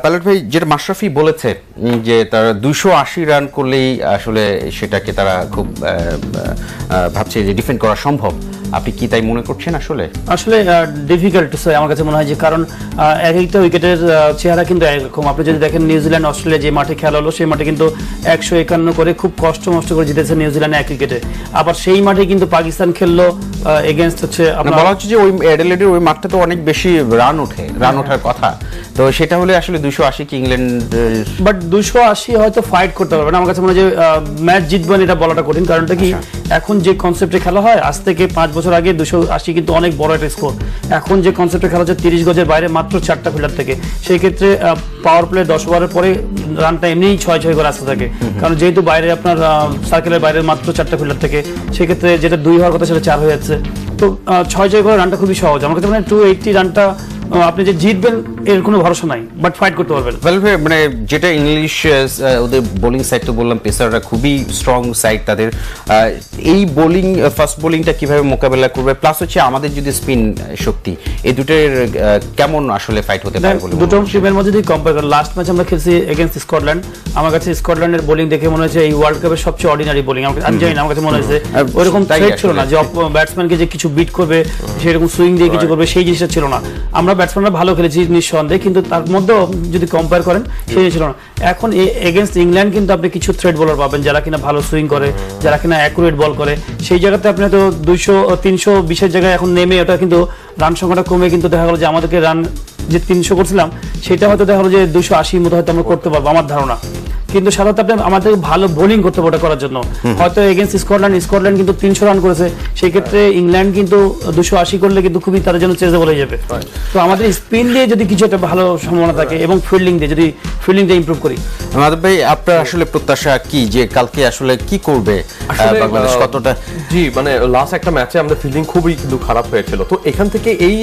Pilot ভাই, যেটা মাশরাফি বলেছে যে তারা 280 রান করলেই আসলে সেটাকে তারা খুব ভাবছে যে ডিফেন্ড করা সম্ভব, আপনি কি তাই মনে করছেন? আসলে ডিফিকাল্ট আমার কাছে মনে হয়, যে কারণ এক একটা উইকেটের চেহারা কিন্তু একরকম। আপনি যদি দেখেন নিউজিল্যান্ড অস্ট্রেলিয়া যে মাঠে খেলা হলো, সেই মাঠে কিন্তু 151 করে খুব কষ্ট মষ্ট করে জিতেছে নিউজিল্যান্ড এক উইকেটে। আবার সেই মাঠে কিন্তু পাকিস্তান খেললো এগেইনস্ট হচ্ছে বলা হচ্ছে যে ওই অ্যাডিলেডের ওই মাঠটা তো অনেক বেশি রান ওঠার কথা, তো সেটা হলে আসলে 280 কি ইংল্যান্ড, বাট 280 হয়তো ফাইট করতে পারবে না। আমার কাছে মনে হয় যে ম্যাচ জিতবেন এটা বলাটা কঠিন। কারণটা কি, এখন যে কনসেপ্টে খেলা হয়, আজ থেকে 5 বছর আগে 280 কিন্তু অনেক বড় একটা স্কোর। এখন যে কনসেপ্টে খেলা হচ্ছে 30 গজের বাইরে মাত্র 4টা ফিল্ডার থেকে, সেই ক্ষেত্রে পাওয়ার প্লে 10 ওভারের পরে রানটা এমনিই 6-6 করে আসতে থাকে। কারণ যেহেতু বাইরে আপনার সার্কেলের বাইরে মাত্র 4টা ফিল্ডার থেকে, সেক্ষেত্রে যেটা 2 হওয়ার কথা সেটা 4 হয়ে যাচ্ছে। তো 6-6 করে রানটা খুবই সহজ। আমার কাছে মনে হয় 280 রানটা আপনি যে জিতবেন এর কোনো ভরসা নাই, বাট ফাইট করতে পারবেন। মানে যেটা ইংলিশ ওদের বোলিং সাইড তো বললাম, পেসাররা খুবই স্ট্রং সাইড তাদের, এই বোলিং ফাস্ট বোলিংটা কিভাবে মোকাবেলা করবে, প্লাস হচ্ছে আমাদের যদি স্পিন শক্তি, এই দুটোর কেমন আসলে ফাইট হতে পারে বলে দুটো টিমের মধ্যে যদি কম্পেয়ার করেন, লাস্ট ম্যাচ আমরা খেলছি এগেইনস্ট স্কটল্যান্ড, আমার কাছে স্কটল্যান্ডের বোলিং দেখে মনে হচ্ছে এই ওয়ার্ল্ড কাপের সবচেয়ে অর্ডিনারি বোলিং। আমি জানি না, আমার কাছে মনে হচ্ছে ওইরকম থ্রেট ছিল না যে ব্যাটসম্যানকে যে কিছু বিট করবে, সেরকম সুইং দিয়ে কিছু করবে, সেই জিনিসটা ছিল না। আমরা ব্যাটসম্যানরা ভালো খেলেছি নিঃসন্দেহে, কিন্তু তার মধ্যেও যদি কম্পেয়ার করেন সেই ছিল না। এখন এগেইনস্ট ইংল্যান্ড কিন্তু আপনি কিছু থ্রেড বোলার পাবেন যারা কিনা ভালো সুইং করে, যারা কিনা অ্যাকুরেট বল করে। সেই জায়গাতে আপনি তো 200-320 জায়গায় এখন নেমে ওটা কিন্তু রান সংখ্যাটা কমে, কিন্তু দেখা গেল যে আমাদেরকে রান যে 300 করছিলাম সেটা হয়তো দেখা গেলো যে 280 মতো হয়তো আমরা করতে পারবো, আমার ধারণা। কিন্তু সাধারণত আপনি আমাদের ভালো বোলিং করতে হবে ওটা করার জন্য। হয়তো এগেইনস্ট স্কটল্যান্ড কিন্তু 300 রান করেছে, সেই ক্ষেত্রে ইংল্যান্ড কিন্তু 280 করলে কিন্তু খুবই তাদের জন্য চেজেবল হয়ে যাবে। তো আমাদের স্পিন দিয়ে যদি কিছু একটা ভালো সম্ভাবনা থাকে এবং ফিল্ডিং দিয়ে ইমপ্রুভ করি। মাধব ভাই, আপনার আসলে প্রত্যাশা কি যে কালকে আসলে কি করবে বাংলাদেশ? কতটা জি, মানে লাস্ট একটা ম্যাচে আমাদের ফিল্ডিং খুবই কিন্তু খারাপ হয়েছিল, তো এখান থেকে এই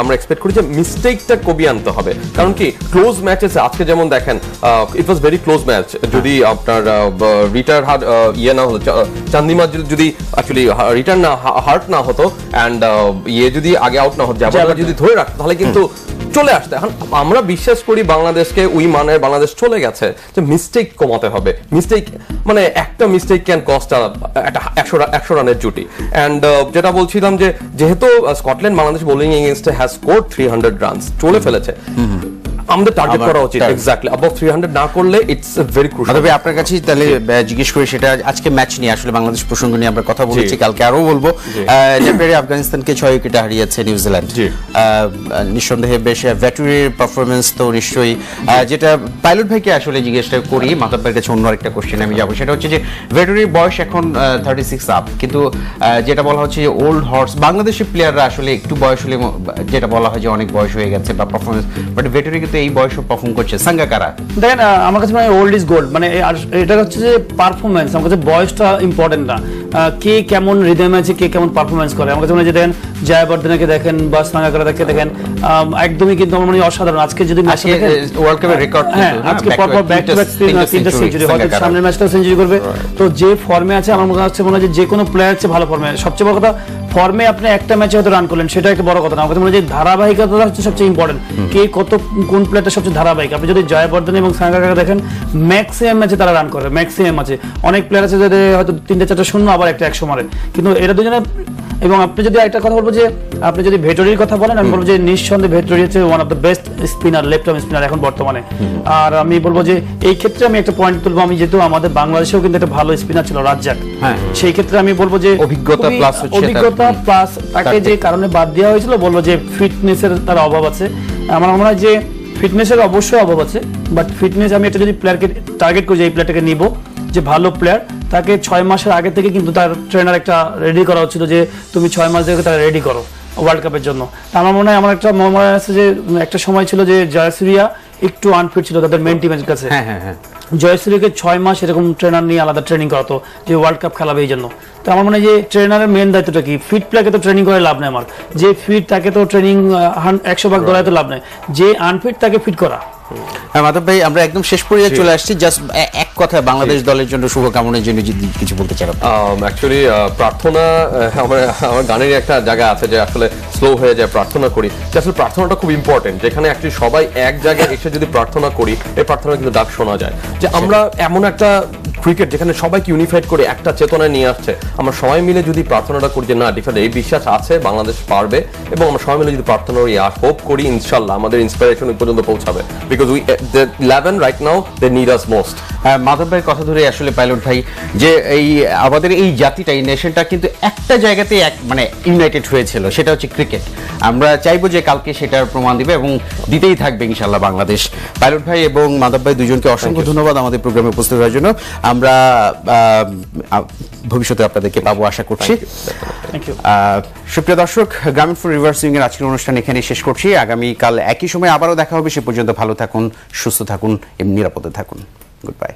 আমরা এক্সপেক্ট করি যে মিস্টেকটা কমিয়ে আনতে হবে। কারণ কি, ক্লোজ ম্যাচেস আজকে যেমন দেখেন, ইট ওয়াজ ভেরি ক্লোজ ম্যাচ। যদি আপনার রিটার না হতো, চান্দিমা যদি অ্যাকচুয়ালি রিটার্ন না হার্ট না হতো অ্যান্ড যদি আগে আউট না হতো, যদি ধরে রাখতো, তাহলে কিন্তু চলে আসতে। এখন আমরা বিশ্বাস করি বাংলাদেশকে, ওই মানের বাংলাদেশ চলে গেছে, যে মিস্টেক কমাতে হবে। মিস্টেক মানে একটা মিস্টেক ক্যান কস্ট একটা 100 রানের জুটি। অ্যান্ড যেটা বলছিলাম যে যেহেতু স্কটল্যান্ড বাংলাদেশ বোলিং এগেইনস্টে হ্যাজ স্কোরড 300 রানস, চলে ফেলেছে, আমাদের টার্গেট করা উচিত এক্স্যাক্টলি অ্যাবাভ 300 না করলে ইটস ভেরি ক্রুশাল। তবে আপনার কাছে তাহলে জিজ্ঞেস করি, সেটা আজকে ম্যাচ নিয়ে আসলে বাংলাদেশ প্রসঙ্গ নিয়ে আমরা কথা বলেছি, কালকে আরো বলবো। নেপালে আফগানিস্তানকে 6 উইকেটে হারিয়েছে নিউজিল্যান্ড, নিঃসন্দেহে বেশ ভেটরির পারফরমেন্স তো নিশ্চয়ই। যেটা পাইলট ভাইকে আসলে জিজ্ঞেস করি, মাধব ভাইয়ের কাছে অন্য একটা কোশ্চেন আমি যাবো, সেটা হচ্ছে যে ভেটরির বয়স এখন 36 আপ, কিন্তু যেটা বলা হচ্ছে যে ওল্ড হর্স, বাংলাদেশের প্লেয়াররা আসলে একটু বয়স হলে যেটা বলা হয় যে অনেক বয়স হয়ে গেছে বা পারফরমেন্স, বাট ভেটরি কিন্তু এই বয়সে পারফর্ম করছে। সাঙ্গাকারা দেখেন, আমার কাছে মানে ওল্ড ইজ গোল্ড, মানে এটা হচ্ছে যে পারফরমেন্স, আমার কাছে বয়সটা ইম্পর্টেন্ট না, কে কেমন রিদমে আছে, কে কেমন পারফরমেন্স করে। আমার কাছে মনে হয় যে দেখেন জয়াবর্ধনেকে দেখেন বা সাঙ্গাকারাকে দেখেন, একদমই কিন্তু আমার মনে হয় অসাধারণ। আজকে যদি ম্যাচে দেখেন ওয়ার্ল্ড কাপের রেকর্ড, আজকে পরপর ব্যাক টু ব্যাক 3টা সেঞ্চুরি, হয়তো সামনের ম্যাচটাও সেঞ্চুরি করবে। তো যে ফর্মে আছে, আমার মনে হয় যে কোনো প্লেয়ার চেয়ে ভালো ফর্মে। সবচেয়ে বড় কথা, ফর্মে আপনি একটা ম্যাচে হয়তো রান করলেন, সেটা একটা বড় কথা না। আমার কাছে মনে হয় যে ধারাবাহিকতা হচ্ছে সবচেয়ে ইম্পর্টেন্ট, কে কোন প্লেয়ারটা সবচেয়ে ধারাবাহিক। আপনি যদি জয়াবর্ধন এবং সাঙ্গাকারা দেখেন, ম্যাক্সিমাম ম্যাচে তারা রান করে, ম্যাক্সিমাম আছে। অনেক প্লেয়ার আছে যাদের হয়তো 3টা-4টা শূন্য, আবার একটা 100 মারে, কিন্তু এরা দুজনে। এবং আপনি যদি একটা কথা বলবো যে আপনি যদি ভেটরির কথা বলেন, আমি বলবো যে নিঃসন্দেহে ভেটরি হচ্ছে one of the best spinner, left arm spinner এখন বর্তমানে। আর আমি বলবো যে এই ক্ষেত্রে আমি একটা পয়েন্ট তুলবো, আমি যেহেতু আমাদের বাংলাদেশেও কিন্তু একটা ভালো স্পিনার ছিল রাজ্জাক, সেই ক্ষেত্রে আমি বলবো যে অভিজ্ঞতা প্লাস তাকে যে কারণে বাদ দেওয়া হয়েছিল, বলবো যে ফিটনেসের তার অভাব আছে। আমার মনে হয় যে ফিটনেসের অবশ্যই অভাব আছে, বাট ফিটনেস আমি একটা যদি প্লেয়ারকে টার্গেট করি যে এই প্লেয়ারটাকে নিব, যে ভালো প্লেয়ার, তাকে 6 মাসের আগে থেকে কিন্তু তার ট্রেনার একটা রেডি করা হচ্ছিল যে তুমি 6 মাস ধরে তারা রেডি করো ওয়ার্ল্ড কাপের জন্য। আমার মনে হয়, আমার একটা মনে আছে যে একটা সময় ছিল যে জয়সূর্যা একটু আনফিট ছিল তাদের মেন টিমের কাছে। জয়সূর্যকে 6 মাস এরকম ট্রেনার নিয়ে আলাদা ট্রেনিং করাতো যে ওয়ার্ল্ড কাপ খেলাবে এই জন্য। তো আমার মনে হয় যে ট্রেনারের মেন দায়িত্বটা কি, ফিট প্লেয়ারকে তো ট্রেনিং করে লাভ নেই, আমার যে ফিট তাকে তো ট্রেনিং 100 ভাগ ধরায় তো লাভ নেই, যে আনফিট তাকে ফিট করা। মাধব ভাই আমরা একদম শেষ পর্যায়ে চলে আসছি, জাস্ট এক কথা বাংলাদেশ দলের জন্য শুভকামনার জন্য যদি কিছু বলতে চান। অ্যাকচুয়ালি প্রার্থনা আমার গানের একটা জায়গা আছে যে আসলে স্লো হয়ে যায়, প্রার্থনা করি যে আসলে প্রার্থনাটা খুব ইম্পর্টেন্ট, যেখানে অ্যাকচুয়ালি সবাই এক জায়গায় এসে যদি প্রার্থনা করি এই প্রার্থনা কিন্তু ডাক শোনা যায়। যে আমরা এমন একটা ক্রিকেট যেখানে সবাইকে ইউনিফাইড করে একটা চেতনায় নিয়ে আসছে, আমরা সবাই মিলে যদি প্রার্থনাটা করি যে না ডিফারেন্ট এই বিশ্বাস আছে বাংলাদেশ পারবে, এবং আমরা সবাই মিলে যদি প্রার্থনা করি আর হোপ করি ইনশাআল্লাহ আমাদের ইন্সপিরেশন পর্যন্ত পৌঁছাবে, because we the 11 right now they need us most. Madhav ভাইয়ের কথা ধরে আসলে পাইলট ভাই যে এই আমাদের এই জাতিটা, এই নেশনটা কিন্তু একটা জায়গাতে মানে ইউনাইটেড হয়েছিল, সেটা হচ্ছে ক্রিকেট। আমরা চাইবো যে কালকে সেটার প্রমাণ দিবে এবং দিতেই থাকবে ইনশাআল্লাহ বাংলাদেশ। পাইলট ভাই এবং মাধব ভাই দুজনকে অসংখ্য ধন্যবাদ আমাদের প্রোগ্রামে উপস্থিত হওয়ার জন্য। আমরা ভবিষ্যতে আপনাদেরকে পাবো আশা করছি। সুপ্রিয় দর্শক, গ্রামীণফোন রিভার্স সুইং এর আজকের অনুষ্ঠান এখানেই শেষ করছি। আগামীকাল একই সময় আবারও দেখা হবে। সে পর্যন্ত ভালো থাকুন, সুস্থ থাকুন এবং নিরাপদে থাকুন। Good bye.